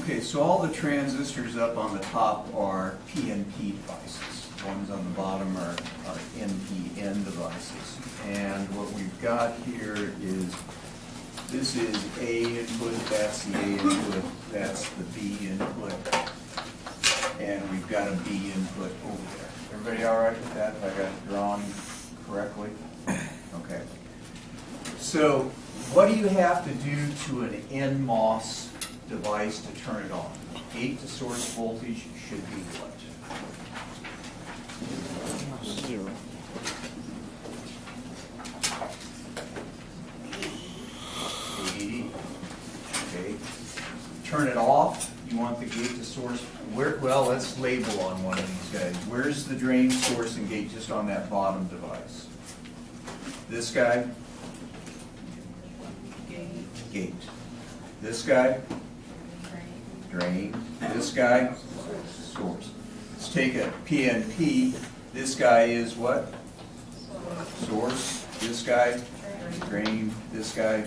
Okay, so all the transistors up on the top are PNP devices. The ones on the bottom are NPN devices. And what we've got here is, this is A input, that's the A input, that's the B input, and we've got a B input over there. Everybody all right with that? If I got it drawn correctly? Okay. So what do you have to do to an NMOS device to turn it on? Gate to source voltage should be what? 0. Okay. Turn it off. You want the gate to source. Well, let's label on one of these guys. Where's the drain, source, and gate just on that bottom device? This guy? Gate. This guy? Drain. This guy? Source. Let's take a PNP. This guy is what? Source. This guy? Drain. This guy?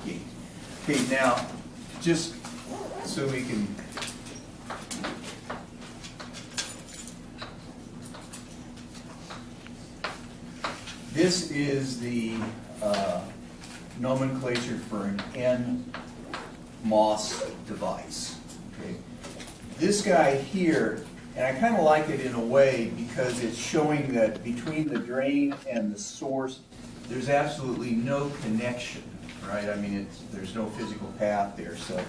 Gate. Okay, now, just so we can this is the nomenclature for an NMOS device. Okay. This guy here, and I kind of like it in a way because it's showing that between the drain and the source, there's absolutely no connection, right? I mean, there's no physical path there. So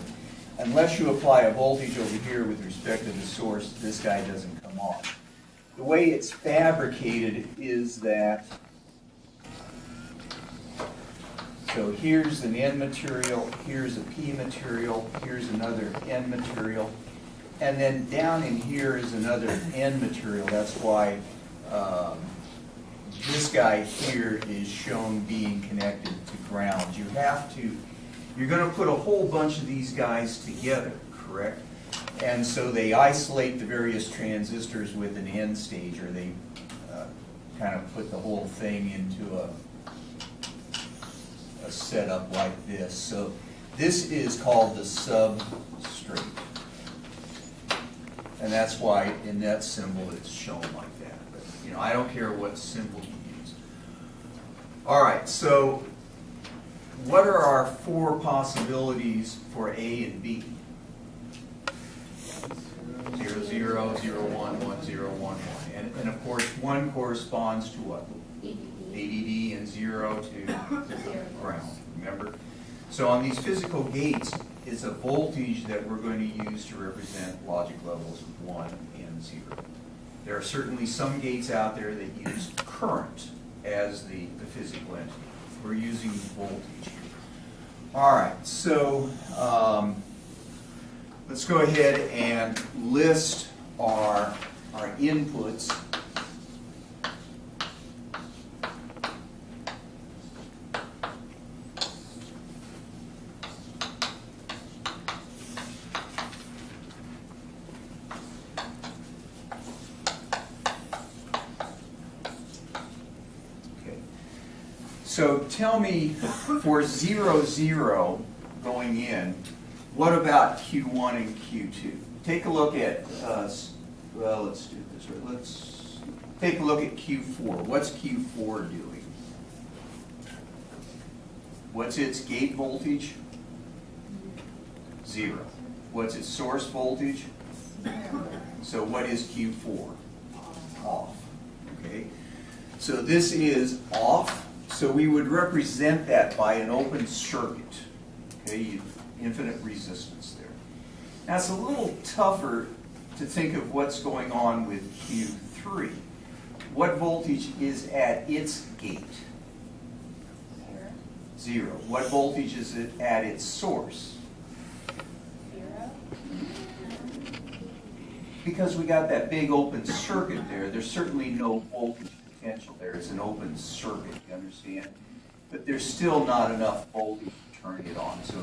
unless you apply a voltage over here with respect to the source, this guy doesn't come on. The way it's fabricated is that, so here's an N material, here's a P material, here's another N material, and then down in here is another N material. That's why this guy here is shown being connected to ground. You're going to put a whole bunch of these guys together, correct? And so they isolate the various transistors with an N stage, or they kind of put the whole thing into a setup like this. So this is called the substrate. And that's why in that symbol it's shown like that. But, you know, I don't care what symbol you use. All right, so what are our four possibilities for A and B? 0, 0, 0, 1, 1, 0, 1, 1. And of course, 1 corresponds to what? ADD, and 0 to ground, remember? So on these physical gates, it's a voltage that we're going to use to represent logic levels 1 and 0. There are certainly some gates out there that use current as the physical entity. We're using voltage here. All right, so let's go ahead and list our inputs. So tell me, for 0, 0 going in, what about Q1 and Q2? Take a look at, well, let's do it this way. Let's take a look at Q4. What's Q4 doing? What's its gate voltage? 0. What's its source voltage? So what is Q4? Off. Okay. So this is off. So we would represent that by an open circuit. Okay, infinite resistance there. Now it's a little tougher to think of what's going on with Q3. What voltage is at its gate? 0. What voltage is it at its source? 0. Because we got that big open circuit there, there's certainly no voltage potential there. It's an open circuit, you understand? But there's still not enough voltage to turn it on. So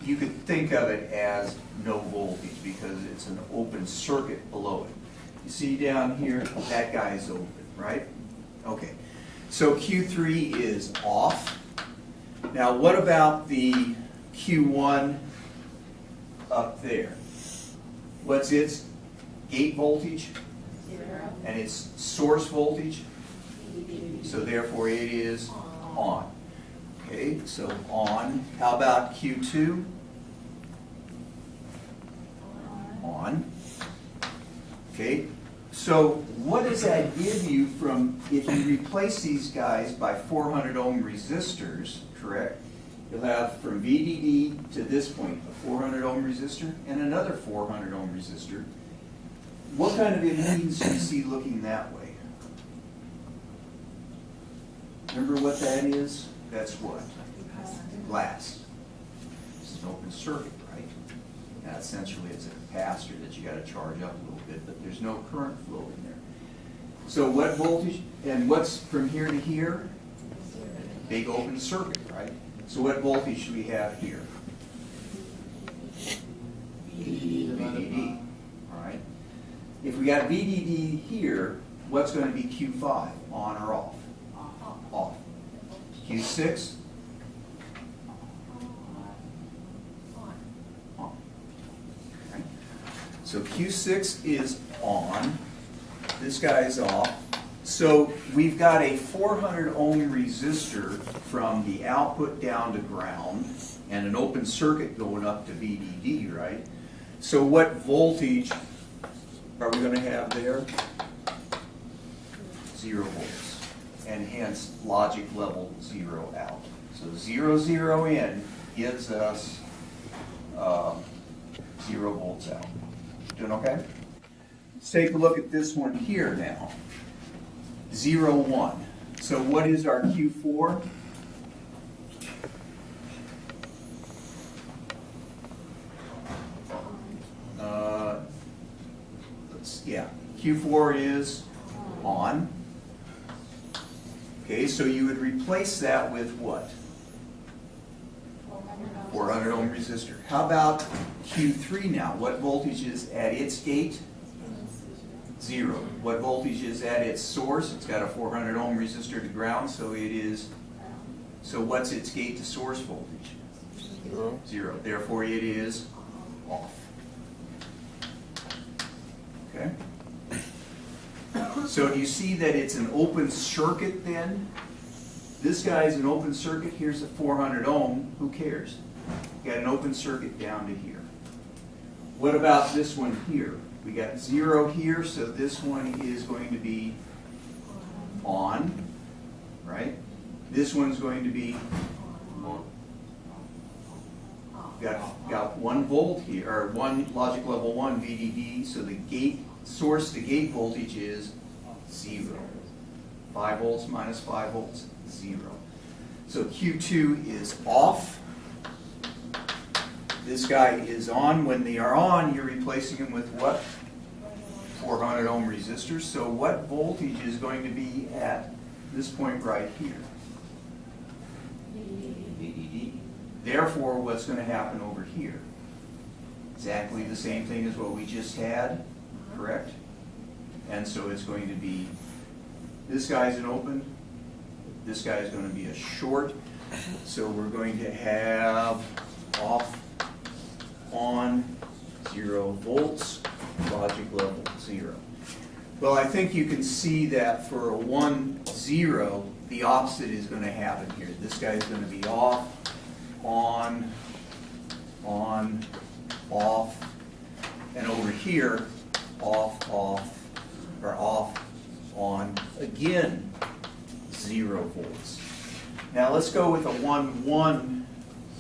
you could think of it as no voltage because it's an open circuit below it. You see down here, that guy's open, right? Okay, so Q3 is off. Now what about the Q1 up there? What's its gate voltage? 0. And its source voltage? VDD. So therefore it is on. Okay, so on. How about Q2? On. Okay, so what does that give you from, if you replace these guys by 400 ohm resistors, correct? You'll have from VDD to this point a 400 ohm resistor and another 400 ohm resistor. What kind of impedance do you see looking that way? Remember what that is? That's what? Glass. This is an open circuit, right? Now essentially it's a capacitor that you got to charge up a little bit, but there's no current flow in there. So what voltage, and what's from here to here? Big open circuit, right? So what voltage should we have here? VDD, all right? If we got VDD here, what's going to be Q5, on or off? Off. Q6? On. Okay. So Q6 is on. This guy is off. So we've got a 400 ohm resistor from the output down to ground and an open circuit going up to VDD, right? So what voltage are we going to have there? 0 volts. And hence logic level 0 out. So 0, 0 in gives us 0 volts out. Doing okay? Let's take a look at this one here now. 0, 1. So what is our Q4? Q4 is on. Okay, so you would replace that with what? 400 ohm resistor. How about Q3 now? What voltage is at its gate? 0. What voltage is at its source? It's got a 400 ohm resistor to ground, so it is, so what's its gate to source voltage? 0. 0. Therefore it is off. Okay? So do you see that it's an open circuit then? This guy's an open circuit, here's a 400 ohm, who cares? You got an open circuit down to here. What about this one here? We got 0 here, so this one is going to be on, right? This one's going to be, got 1 volt here, or 1 logic level 1 VDD, so the gate, source to gate voltage is 0. 5 volts minus 5 volts, 0. So Q2 is off. This guy is on. When they are on, you're replacing them with what? 400 ohm resistors. So what voltage is going to be at this point right here? VDD. Therefore, what's going to happen over here? Exactly the same thing as what we just had, correct? And so it's going to be, this guy's an open, this guy's going to be a short. So we're going to have off, on, 0 volts, logic level 0. Well, I think you can see that for a 1, 0, the opposite is going to happen here. This guy's going to be off, on, off, and over here, off, or off, on, again, 0 volts. Now let's go with a 1, 1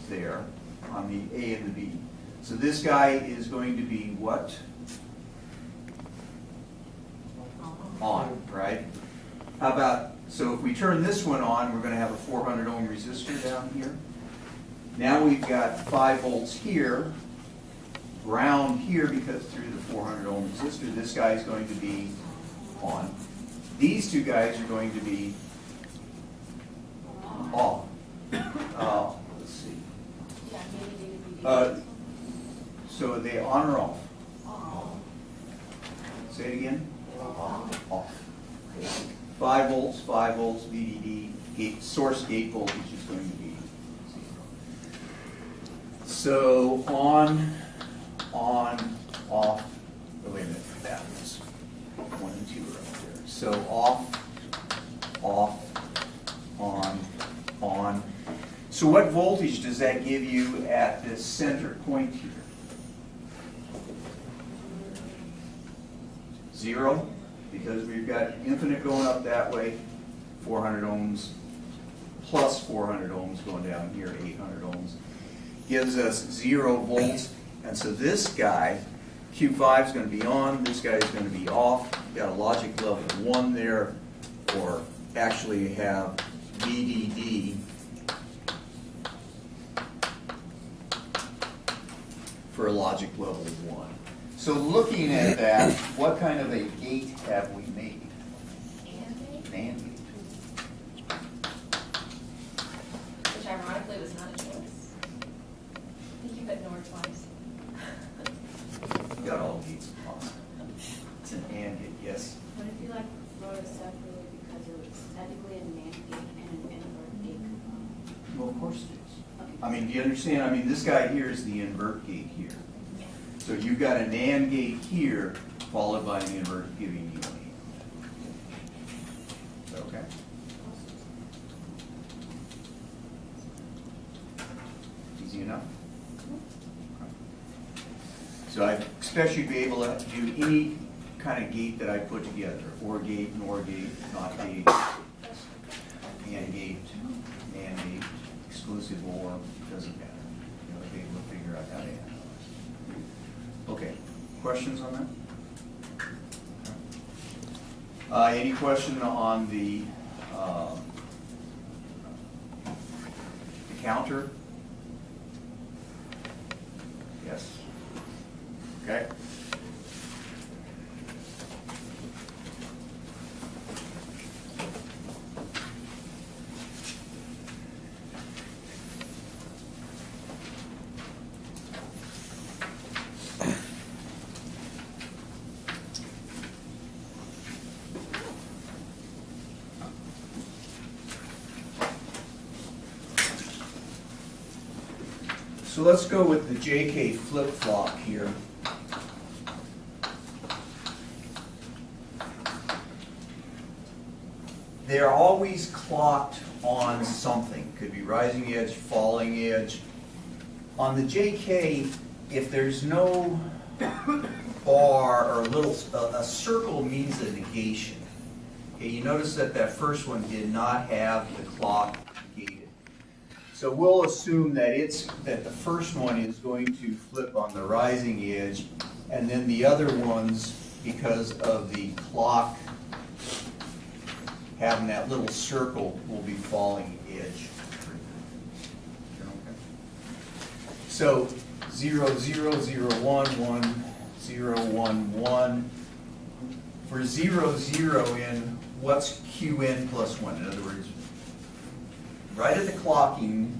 there on the A and the B. So this guy is going to be what? On, right? How about, so if we turn this one on, we're going to have a 400 ohm resistor down here. Now we've got 5 volts here, ground here because through the 400 ohm resistor, this guy is going to be on. These two guys are going to be off. Let's see. So are they on or off? Say it again. Off. Okay. 5 volts, VDD, gate, source gate voltage is going to be 0. So on, off, oh, wait a minute, that was 1 and 2 right there. So off, on. So what voltage does that give you at this center point here? 0, because we've got infinite going up that way, 400 ohms, plus 400 ohms going down here, 800 ohms, gives us 0 volts. And so this guy, Q5 is going to be on, this guy is going to be off. You've got a logic level 1 there, or actually have VDD for a logic level 1. So looking at that, what kind of a gate have we made? An AND gate. Which ironically was not a choice. I think you put NOR twice. You got all gates possible. It's an AND gate, yes. What if you like wrote it separately because it was technically a NAND gate and an invert gate component? Well, of course it is. Okay. I mean, do you understand? I mean, this guy here is the invert gate here. So you've got an AND gate here, followed by an invert giving you an AND. Is that okay? Easy enough? So I expect you to be able to do any kind of gate that I put together. OR gate, NOR gate, NOT gate, AND gate, NAND gate, exclusive OR, doesn't matter. You'll be able to figure out how to analyze. Okay, questions on that? Any question on the counter? Yes. Okay. So let's go with the JK flip-flop here. They're always clocked on something. Could be rising edge, falling edge. On the JK, if there's no bar or a circle means a negation. Okay, you notice that that first one did not have the clock gated. So we'll assume that the first one is going to flip on the rising edge, and then the other ones, because of the clock having that little circle, will be falling edge. So 0, 0, 0, 1, 1, 0, 1, 1. For 0, 0 in, what's Qn plus 1? In other words, right at the clocking,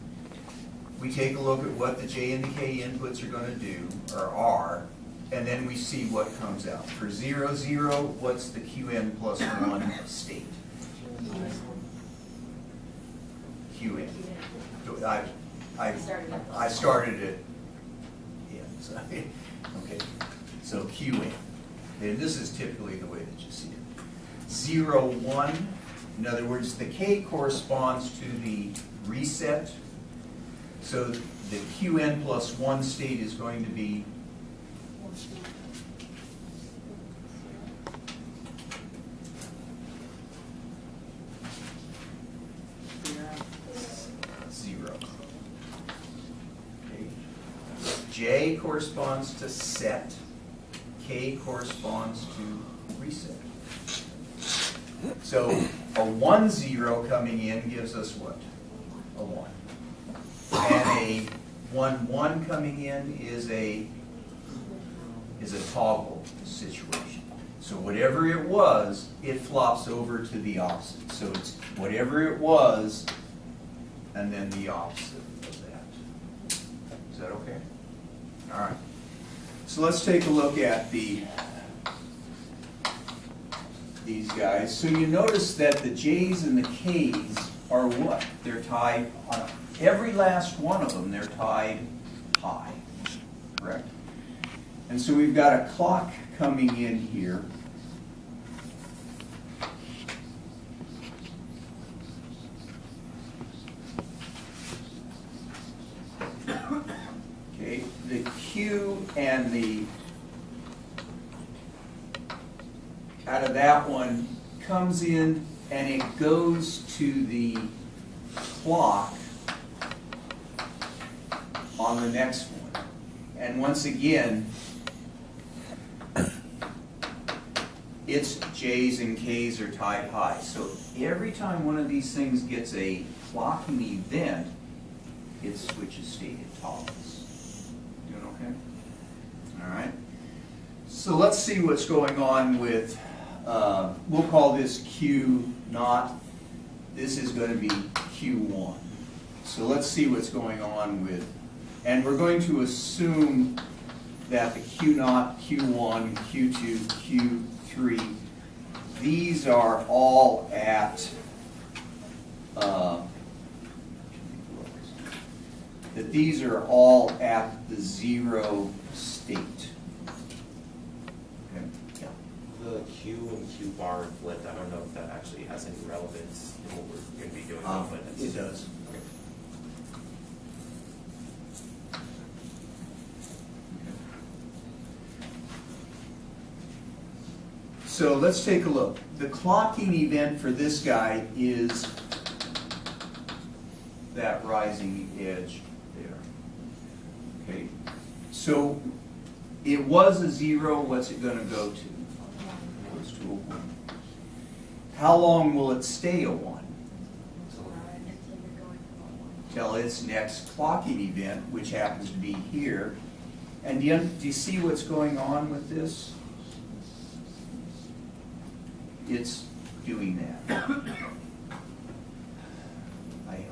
we take a look at what the J and the K inputs are going to do, or are, and then we see what comes out. For 0, 0, what's the Qn plus 1 state? Qn. I started it. Yeah. So, okay. So Qn. And this is typically the way that you see it. 0, 1. In other words, the K corresponds to the reset. So the Qn plus 1 state is going to be 0. Okay. J corresponds to set. K corresponds to reset. So a 1, 0 coming in gives us what? A 1. And a 1, 1 coming in is a toggle situation. So whatever it was, it flops over to the opposite. So it's whatever it was, and then the opposite of that. Is that okay? All right. So let's take a look at these guys. So you notice that the J's and the K's are what? They're tied on every last one of them. They're tied high, correct? And so we've got a clock coming in here. Okay, the Q and the, out of that one, comes in and it goes to the clock on the next one. And once again, its J's and K's are tied high. So every time one of these things gets a clocking event, it switches stated toggles. Doing okay? All right. So let's see what's going on with, we'll call this Q naught. This is going to be Q1. So let's see what's going on with, and we're going to assume that the Q naught, Q1, Q2, Q3, these are all at, that these are all at the 0 state. Okay. Yeah. The Q and Q bar flipped, I don't know if that actually has any relevance in what we're going to be doing. But it's- It does. Okay. So let's take a look. The clocking event for this guy is that rising edge there. Okay, so it was a 0, what's it going to go to? It goes to a 1. How long will it stay a 1? Till its next clocking event, which happens to be here. And do you see what's going on with this? It's doing that.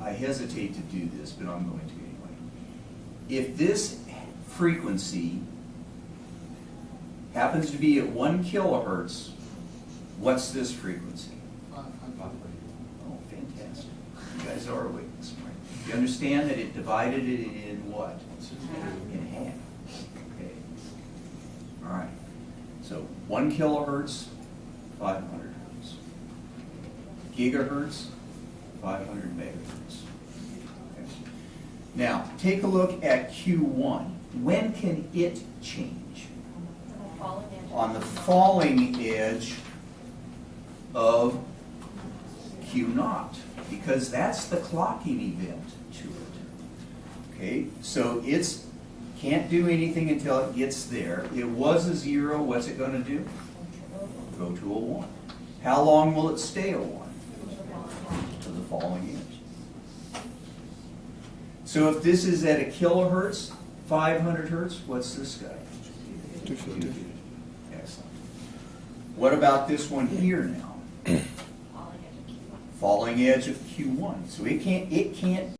I hesitate to do this, but I'm going to anyway. If this frequency happens to be at 1 kilohertz, what's this frequency? Oh, fantastic. You guys are awake this morning. You understand that it divided it in what? In half. Okay. All right. So 1 kilohertz, 500 hertz. Gigahertz, 500 megahertz. Okay. Now, take a look at Q1. When can it change? On the falling edge of Q naught, because that's the clocking event to it. Okay, so it's can't do anything until it gets there. It was a 0, what's it going to do? Go to a 1. How long will it stay a 1? To the falling edge. So if this is at a kilohertz, 500 hertz, what's this guy? 250. Excellent. What about this one here now? Falling edge of Q1. So it can't